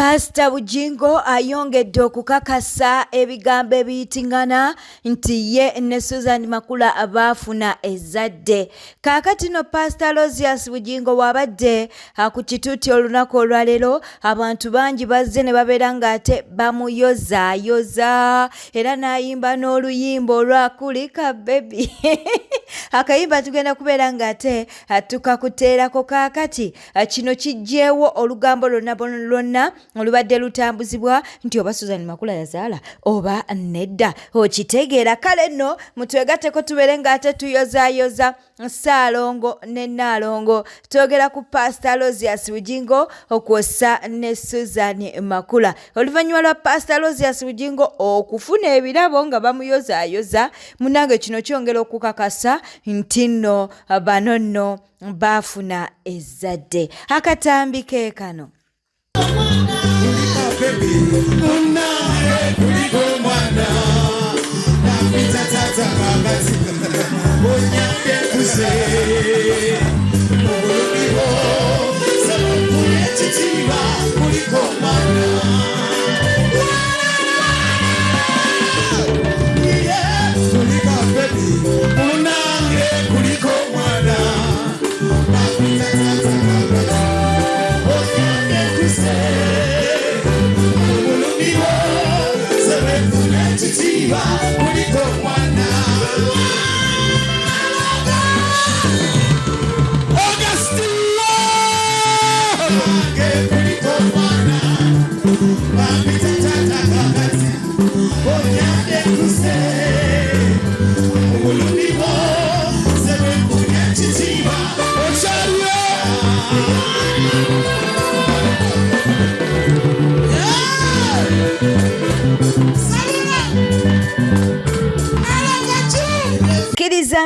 Pastor Bujingo ayongedde okukakasa ebigambo ebiyitingana nti ye ne Susan Makula abaafuna ezzadde. Kaakati no Pastor Lozias Bujingo wabadde ku kituuti olunaku olwaleero abantu bangi bazze ne babeera ng'ate bamuyozaayoza era n'ayimba n'oluyimba olwakulika baby. Akayimba tugenda kubeera ng'ate tukakuteerako kaakati kino kijjeewo olugambo lwonna olubadde lutambuzibwa nti oba Susan Makula yazaala oba nedda okitegeera. Kale nno mutwegatteko tubeere ng'ate tuyozaayoza Ssaalongo ne Nnaalongo. Twogera ku Pastor Lozias Bujingo okwosa ne Susan Makula. Oluvannyuma lwa Pastor Lozias Bujingo okufuna ebirabo nga bamuyozaayoza, munnange kino kyongera okukakasa nti nno bano nno baafuna ezzadde. Akatambi ke kano.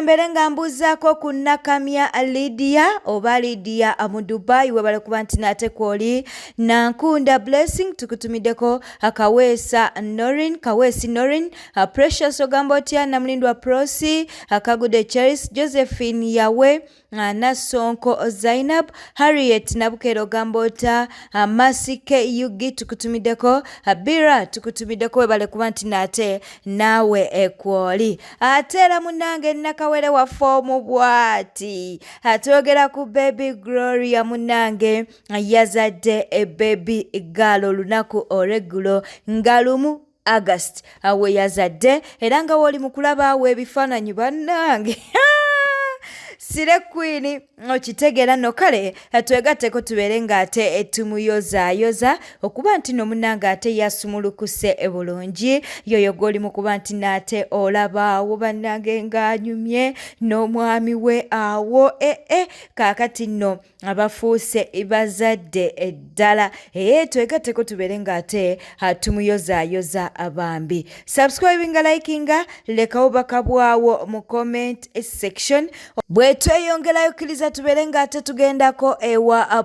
Mbere nga mbuzaako ku Nakamya Lydia oba Lydia mu Dubai webale kuba nti nate kwoli Nankunda Blessing tukutumiddeko Kawesi Norin Precious ogamba otya Namulindwa Prosi Kagude Charis Josephine Yawe Nasonko Zainab Harriet Nabukero Gambota Masike Yugi tukutumiddeko Bira tukutumiddeko webale kuba nti nate nawe ekwoli atera munange nakawere wa fomu bwati atogera ku baby Gloria munange yazadde baby girl olunaku oregulo ngalumu August awe yazadde era nga woli mukulaba we ebifaananyi bannange Sire Queen okitegeera no kale atwegatteko tubeere ng'ate tumuyozaayoza okuba nti no munnange ate yasumulukuse bulungi yoyo gw'oli mu kuba nti naate olabaawo bannange ng'anyumye n'omwami we awo kaakati nno abafuuse bazadde eddala twegatteko tubeere ng'ate tumuyozaayoza abambi. Subscribinga likinga lekawo bakabwawo mu comment section. Tweyongerayo kkiriza tubeere ng'ate tugendako ewa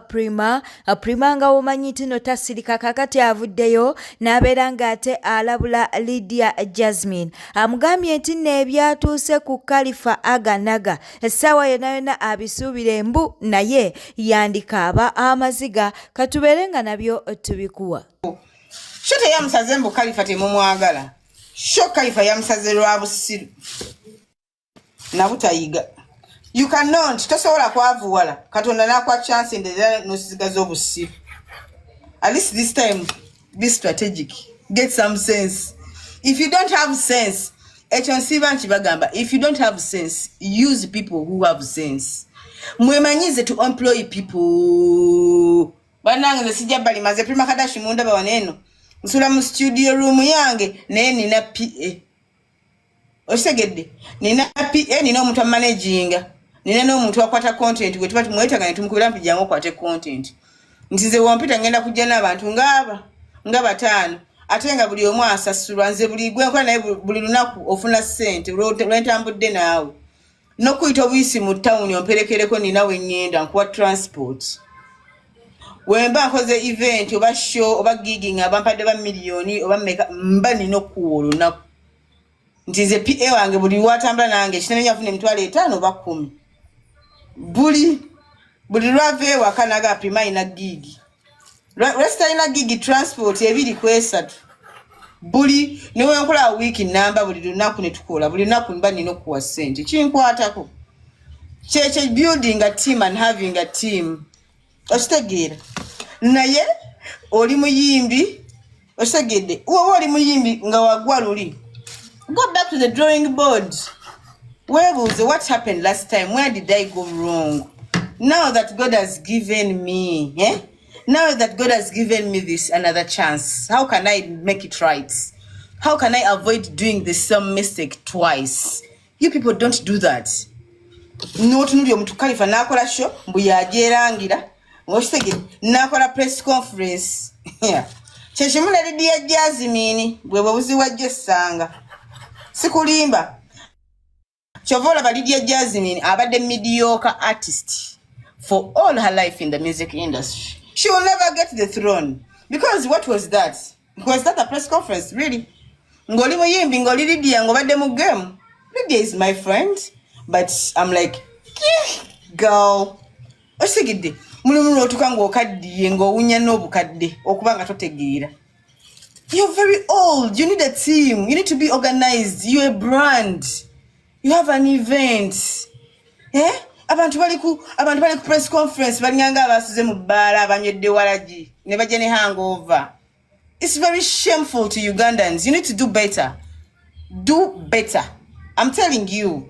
Prima nga womanyi nti no tasirika kakati avuddeyo n'abeera ng'ate alabula Lydia Jasmine amugambye nti n'ebyatuuse ku Khalifa Aganaga essaawa yonna abisuubira embu naye yandikaaba amaziga katubeere nga nabyo tubikuwa. Sho teyamusaze mbu Khalifa temumwagala. Sho Khalifa yamusaze lwa busiru nabutayiga. You cannot tosobola kwavuwala Katonda nakwa chance ndera nosigaza obusiru. At least this time be strategic, get some sense. If you don't have sense echonsiba nchibagamba, if you don't have sense use people who have sense. Mwemanyize to employ people. Banange sijja bali maze Prima Kadashi munda bawaneno nsula mu studio room yange naye nina PA osegedde nina PA nina omuntu managinga nina n'omuntu akwata content gwe tuba tumwetaga ne tumukubira mpi jangu akwate content ntize wompita ngenda kujja n'abantu nga bataano ate nga buli omu asasulwa nze buli gwe nkola naye buli lunaku ofuna ssente lwentambudde naawe n'okuyita obuyisi mu town omperekereko nina we ngenda nkuwa transport. Wemba nkoze event oba show oba gigging abampadde ba millioni oba meka mba nino kuwolo na ntize PA wange buli watambula nange kinenya afune mitwalo 5 oba 10 buli lwave wakanaga Prima ina gigi Lwesitalina gigi transport ebiri kwesatu. Buli niwe nkola wiki namba buli lunaku ne tukola buli lunaku mba nina okuwa ssente kinkwatako. Cheche building a team and having a team. Ostegera. Naye oli muyimbi ostegedde. Wowe oli muyimbi nga wagwa luli. Go back to the drawing board. What happened last time? Where did I go wrong? Now that God has given me, Now that God has given me this another chance, how can I make it right? How can I avoid doing the same mistake twice? You people don't do that. No tunuli omuntu kalifa nakola show mbu yajerangira ngostegedde nakola press conference. Kyekimula Lydia Jasmine bwe buzi wajje sanga. Sikulimba. Chovola ba Lydia Jasmine abadde mediocre artist for all her life in the music industry. She will never get the throne. Because what was that? Was that a press conference, really? Ngoli muyimbi ngoli Lydia ngobadde mu game. Lydia is my friend, but I'm like, girl. Osigidde. Mulumulu otuka ng'okaddiye ng'owunya n'obukadde okuba nga totegeera. You're very old. You need a team. You need to be organized. You're a brand. You have an event. Abantu bali ku press conference balinganga abasuze mu bbala abanywedde walagi ne bajja ne hangover. It's very shameful to Ugandans. You need to do better. Do better. I'm telling you.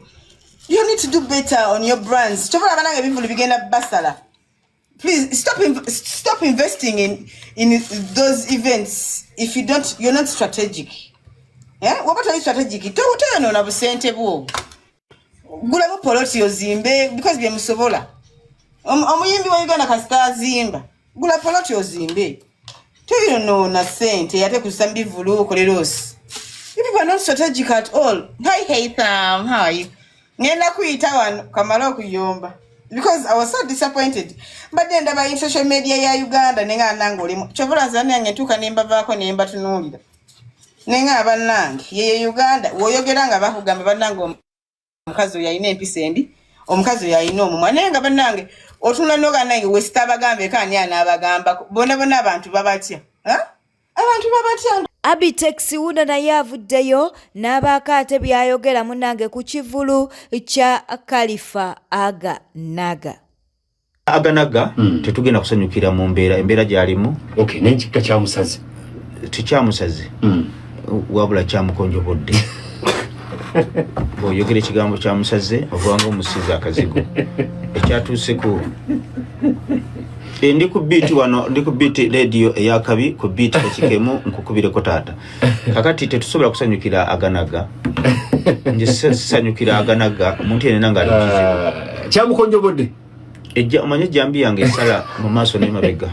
You need to do better on your brands. Chovola banange bivulu bigenda basala. Please stop investing in those events if you're not strategic. What are you strategic? Toyo na busente bwo. Gula mu poloti ozimbe because bye musobola. Omuyimbi wa Uganda kasita zimba. Gula poloti ozimbe. Toyo no na sente yate kusamba bivulu kolerosi. You people are not strategic at all. Hi Haitham, how are you? Ngenda kuyita wano kamala okuyomba. Because I was so disappointed. But then ndaba in social media ya Uganda nenga nango olimu. Chovola zane yange tuka nemba vako nemba tunulira. Nenga abanange ye Uganda woyogeranga bakugamba banango omukazi yayina empisa embi omukazi yayina omumwa nenga banange otuna noga nange westa bagambe kani ana abagamba bona abantu babatya. Abantu babatya. Abitex Wuna naye avuddeyo n'abaakaate byayogera munange ku kivulu kya Khalifa Aganaga. Aganaga tetugenda kusanyukira mu embeera gy'alimu. Okay, n'ekika kyamusaze. Tikyamusaze. Wabula kyamukonjobodde. Bw'oyogera ekigambo kyamusaze ovanga omusiza akazigo. Ekyatuuseko ndi ku beat wano ndi ku beat radio eyakabi ku beat ekikemu nkukubireko taata. Kakati tetusobola kusanyukira Aganaga. Nje sanyukira Aganaga omuntu yenna nga alikizibu. Kyamukonjobodde. Ejja omanye jambi yange esala mu maaso ne mabega.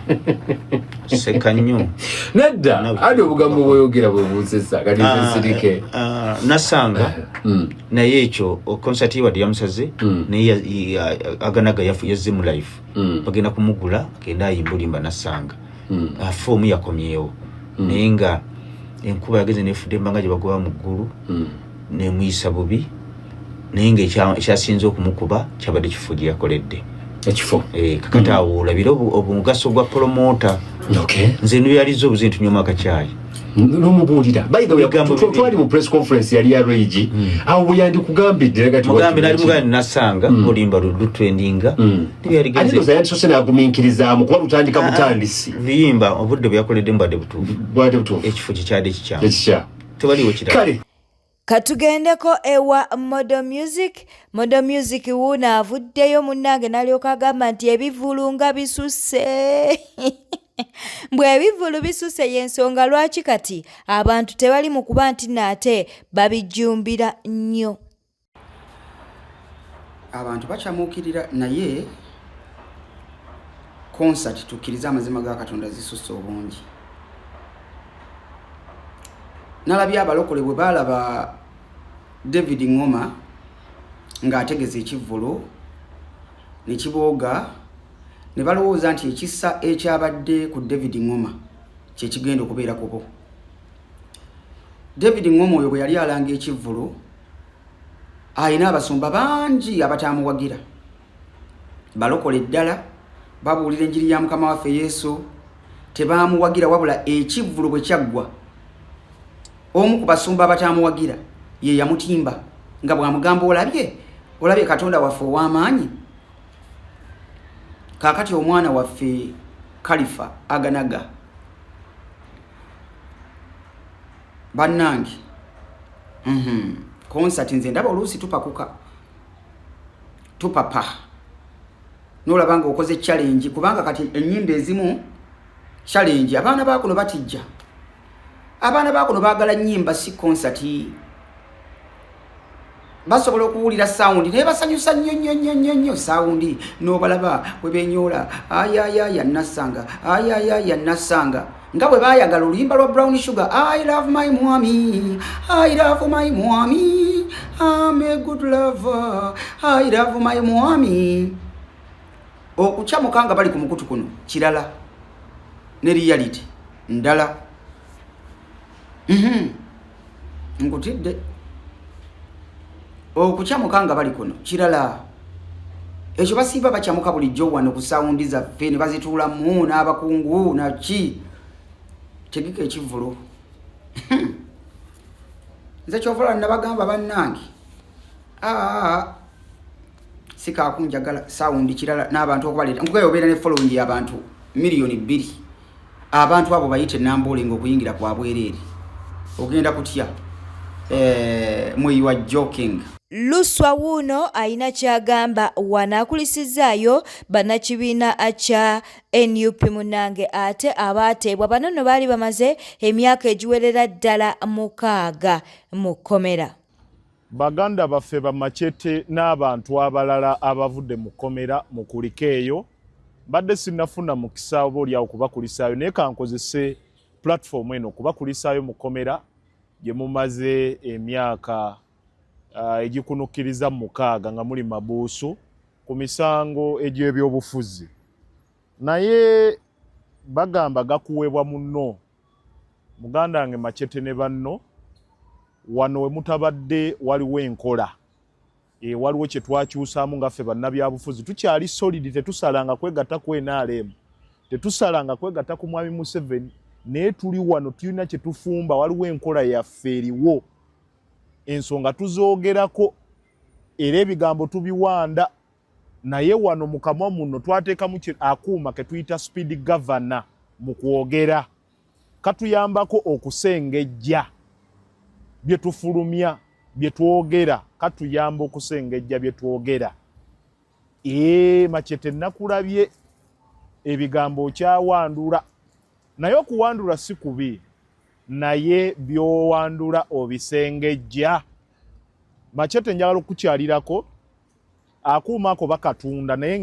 Seka nnyo. Nedda adi obugambo bw'oyogera bw'obuuzizza kati sirike. Nasanga naye ekyo concert wadde yamusaze naye Aganaga yazze mu life. Bagenda kumugula genda ayimbulimba Nasanga. Fomu yakomyewo. Naye nga enkuba yageze nefudde embanga gye bagoba mu ggulu nemuyisa bubi naye nga ekyasinze okumukuba kyabadde kifo gye yakoledde. Ekifo kakati awo olabira obugaso bwa promota. Okay. Nze nuyaliza obuzintu nyoma akacyayi n'omubuulira by the way twali mu press conference yali ya Regi awo buyandi kugambidde kati mugambe nali mugani Nasanga olimba lutrendinga ali yandisose nagumiikirizaamu kuba lutandika mutandisi luyimba obudde byakoledde mbadde butuufu ekifo kikyadde kikyamu tewaliwo kirala. Katugendeko ewa Modo Music. Modo Music Wuna avuddeyo munnange n'alyoka agamba nti ebivulu nga bisusse. Mbwe ebivulu bisusse y'ensonga lwaki kati abantu tebali mu kuba nti naate babijjumbira nnyo. Abantu bakyamuukirira naye concert tukkiriza amazima ga Katonda zisusse obungi. Nalabye abalokole bwe balaba David Ngoma ng'ategeza ekivvulu ne kibooga ne balowooza nti ekissa ekyabadde ku David Ngoma kye kigenda okubeera kubo. David Ngoma oyo bwe yali alanga ekivvulu ayina abasumba bangi abataamuwagira. Balokole ddala babuulira enjiri ya Mukama waffe Yesu tebaamuwagira wabula ekivvulu bwe kyaggwa omu ku basumba abataamuwagira ye yamutimba nga bw'amugamba olabye Katonda waffe ow'amaanyi. Kaakati omwana waffe Khalifa Aganaga bannange concert nze ndaba oluusi tupapa n'olaba nga okoze challenge kubanga kati ennyimba ezimu challenge abaana baakuno batijja abaana baakuno baagala nnyimba si concert basobola okuwulira sound naye basanyusa nnyo sound n'obalaba bwe benyola ayayaya nasanga nga bwe baayagala oluyimba lwa Brown Sugar I love my mommy I'm a good lover I love my mommy. Okucamuka nga bali ku mukutu kuno kirala ne reality ndala. Nkutidde okucamuka nga bali kuno kirala ekyo basiiba bacamuka bulijjo wano ku saundi zaffe ne bazituulamu n'abakungu naki tegeka ekivvulo. Nze kyovula nabagamba bannange sikaakunjagala saundi kirala n'abantu okubaleeta nkugayo obeera ne following y'abantu miliyoni 2 abantu abo bayite nambuule ng'okuyingira kwa bwereere ogenda kutya mwe you are joking. Luswa wuno ayina kyagamba wanaakulisizaayo bannakibiina kya NUP munange ate abaateebwa bano no baali bamaze emyaka egiwerera ddala 6 mu kkomera. Baganda baffe bamachete n'abantu abalala abavudde mu kkomera mu kuliko eyo badde sinnafuna mukisa oba okubakulisaayo naye kankozese platform eno okubakulisaayo mu kkomera gye mumaze emyaka egikunukiriza 6 nga muli mabuusu ku misango egy'ebyobufuzi naye bagamba gakuweebwa munno muganda wange Machete ne banno wano we mutabadde waliwo enkola waliwo kye twakyusaamu nga ffe bannabyabufuzi tukyali solid tetusalanga kwegatta ku NRM tetusalanga kwegatta ku Mwami Museveni naye tuli wano tulina kye tufumba waliwo enkola yaffe eriwo ensonga tuzoogerako era ebigambo tubiwanda naye wano mu kamwa muno twateekamu akuuma ke tuyita speed governor mu kwogera katuyambako okusengejja bye tufulumya bye twogera katuyamba okusengejja bye twogera. Machete nakulabye ebigambo kyawandula naye okuwandula si kubi naye byowandula obisengejja. Machete njagala okukyalirako akuuma ako bakatunda naye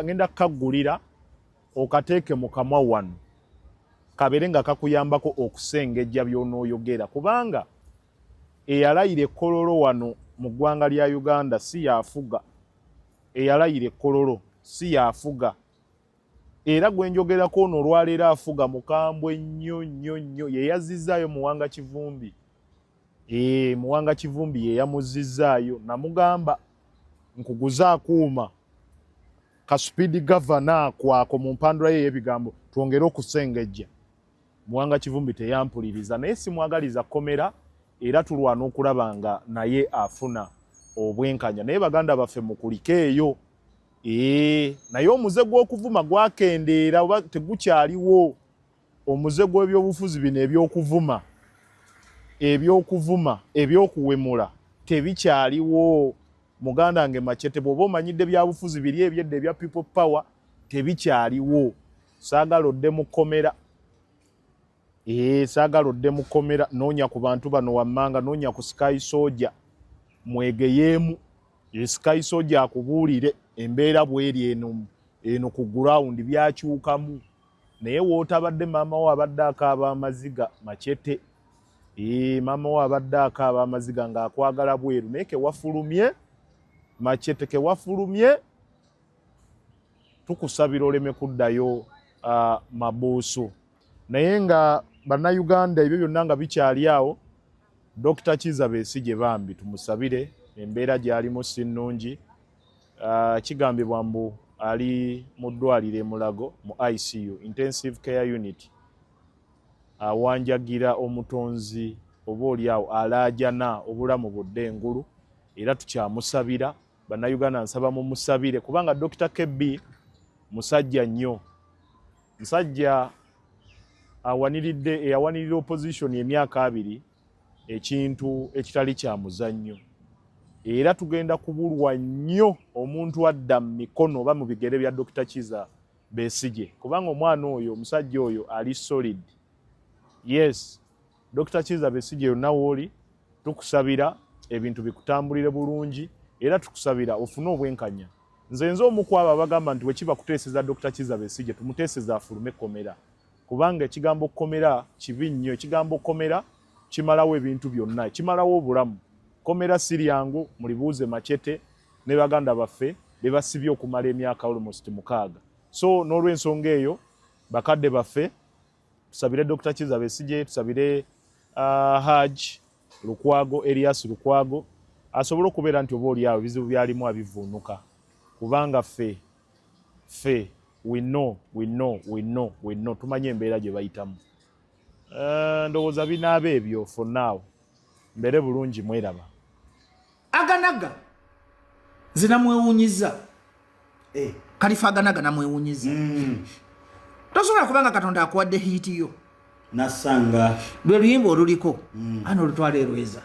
ngenda kaggulira okateeke mu kamwa wano kabere nga kakuyambako okusengejja byonooyogera kubanga eyalayira ekkololo wano mu ggwanga lya Uganda si yafuga eyalayira ekkololo si yafuga era gwenjogerako ono olwaleero afuga mukambwe nnyo ye yazizzaayo Muwanga Kivumbi Muwanga Kivumbi ye yamuzizzaayo namugamba nkuguza akuuma ka speed governor kwako mu mpandula ye y'ebigambo twongere okusengejja. Muwanga Kivumbi teyampuliriza naye simwagaliza kkomera era tulwana okulaba nga naye afuna obwenkanya naye baganda baffe mu kuliko eyo naye omuze gw'okuvuma gwakendeera oba tegukyaliwo omuze gw'ebyobufuzi bino ebyokuvuma ebyokuwemula tebikyaliwo muganda wange Machete bw'oba omanyidde byabufuzi biri ebyedde ebya people power tebikyaliwo saagala odde mu kkomera saagala odde mu kkomera noonya ku bantu bano wammanga noonya ku Sky Soldier mwegeyeemu Sky Soldier akubuulire embeera bweri eno ku ground byakyukamu naye wootabadde maama wo abadde akaaba amaziga Machete maama wo abadde akaaba amaziga ng'akwagala bweru naye kewafulumye Machete kewafulumye tukusabira oleme kuddayo mabuusu naye nga bannayuganda ebyo byonna nga bikyali awo Dr. Kizza Besigye bambi tumusabire embeera gy'alimu si nnungi kigambibwa mbu ali mu ddwaliro e Mulago mu ICU intensive care unit awanjagira omutonzi oba oliawo alaajana obulamu budde engulu era tukyamusabira bannayuganda nsaba mumusabire kubanga Dr. KB musajja nnyo musajja eyawanirira opposition emyaka 2 ekintu ekitali kya muzannyo era tugenda kubulwa nnyo omuntu adda mu mikono oba mu bigere bya Dr. Kizza Besigye kubanga omwana oyo omusajja oyo ali solid. Yes, Dr. Kizza Besigye yonna wooli tukusabira ebintu bikutambulire bulungi era tukusabira ofune obwenkanya. Nze omukwaba abagamba nti wekiba kuteeseza Dr. Kizza Besigye tumuteeseza afulume komera kubanga ekigambo komera kibi nnyo. Ekigambo komera kimalawo ebintu byonna, kimalawo obulamu. Komera siri yangu mulibuuze Machete ne baganda baffe bebasibye okumala emyaka almost 6. So n'olw'ensonga eyo bakadde baffe tusabire Dr. Kizza Besigye, tusabire Haj Lukwago, Elias Lukwago asobole okubeera nti oba oliawo ebizibu byalimu abivuunuka kubanga ffe we know tumanye embeera gye bayitamu. Ndowooza binaaba ebyo for now mbere bulungi mweraba. Aganaga zinamwewunyiza Kalifa aganaga namwewunyiza tosobola kubanga Katonda akuwadde hiti yo nasanga lwe luyimba oluliko ano olutwala erweza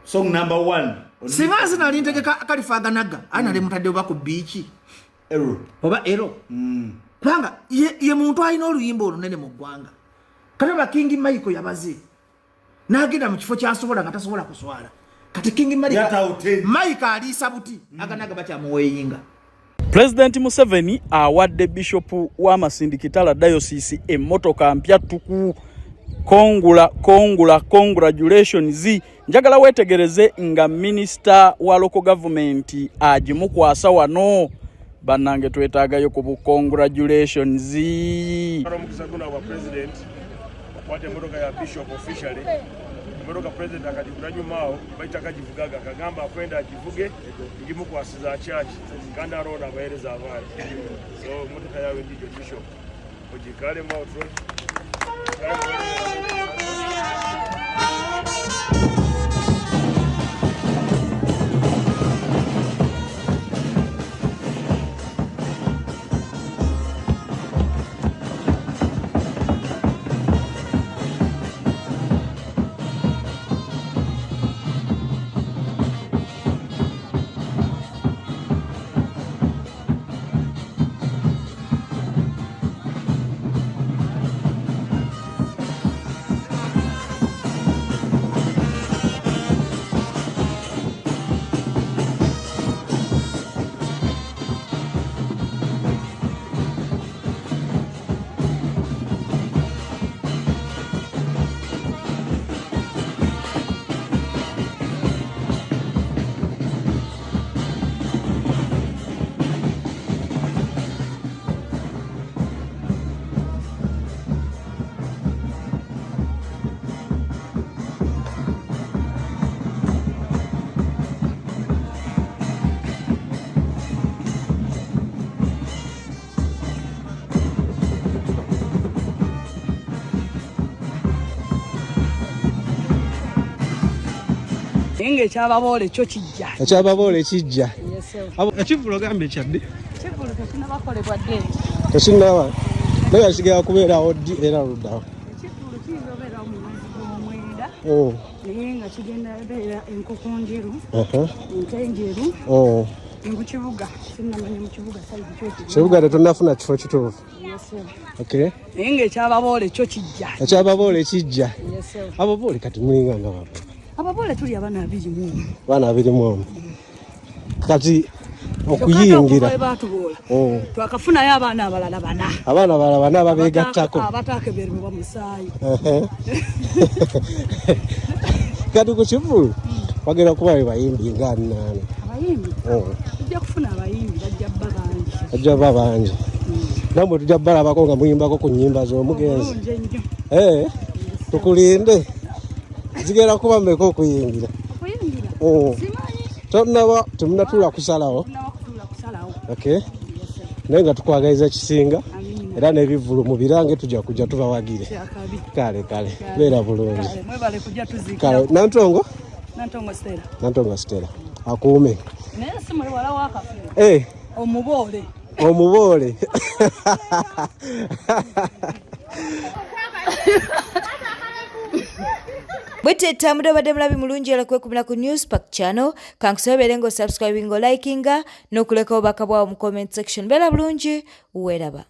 song number 1 singa zinali ntegeka Kalifa aganaga ana le mutadde oba ku biiki oba ero kubanga ye muntu alina oluyimba olunene mu ggwanga Katonda King Michael yabaze n'agenda mu kifo kyasobola nga tasobola kuswala kati King Michael aliisa buti aganaga bakyamuweeyinga. President Museveni awadde Bishop wa Masindikitala Diocese emmotoka mpya tuku. Congratulations. Njagala wetegereze nga Minister wa Local Government agimukwasa wano bannange twetaagayo ku congratulations. President what emotoka ya Bishop officially emotoka president akajigula nyumao baita kajivugaga kagamba kwenda ajivuge ngimukwasiza church kandi arona abahereza abali so emotoka yawe ndijo Bishop ojikale mawtro Inge kyababole kyo kijja. Ekyababole kijja. Abo ekivulo gambe kyadde. Ekivulo tekina bakole bwadde. Tekinaba. Naye asigaye kubeera oddi era luddawo. Ekivulo kiyobera mu mwenda. Oh. Naye nga kigenda beera enkoko njeru. Ente njeru. Oh. Mu kibuga sinamanya mu kibuga saidi kyo. Kibuga tetunafuna kifo kituufu. Yes. Okay. Inge kyababole kyo kijja. Ekyababole kijja. Yes. Ababole kati mulinga nga babo. Ababole tuli abana 2 Bana 2 kati okuyingira twakafuna ya abana abalala bana babegattako abatakeberwa bamusayi kati ku kivulu bagenda kuba bayimbi nga 8 abayimbi tujja kufuna abayimbi bajja bangi namwe tujja balabako nga muyimbako ku nnyimba z'omugenzi tukulinde zigera kuba mmeka okuyingira simanyi tonaba temunatula kusalawo okay naye nga tukwagaliza kisinga era n'ebivulu mu birange tujja kujja tubawagire kale beera bulungi kale Nantongo Stella akuume naye si muli wala wakafe omuboole Bwete mudde mulabi mulungi era kwekumira ku Newspark channel kankusobere ngo subscribing ngo likinga n'okuleka obubaka bwawo mu comment section. Beera bulungi, weeraba.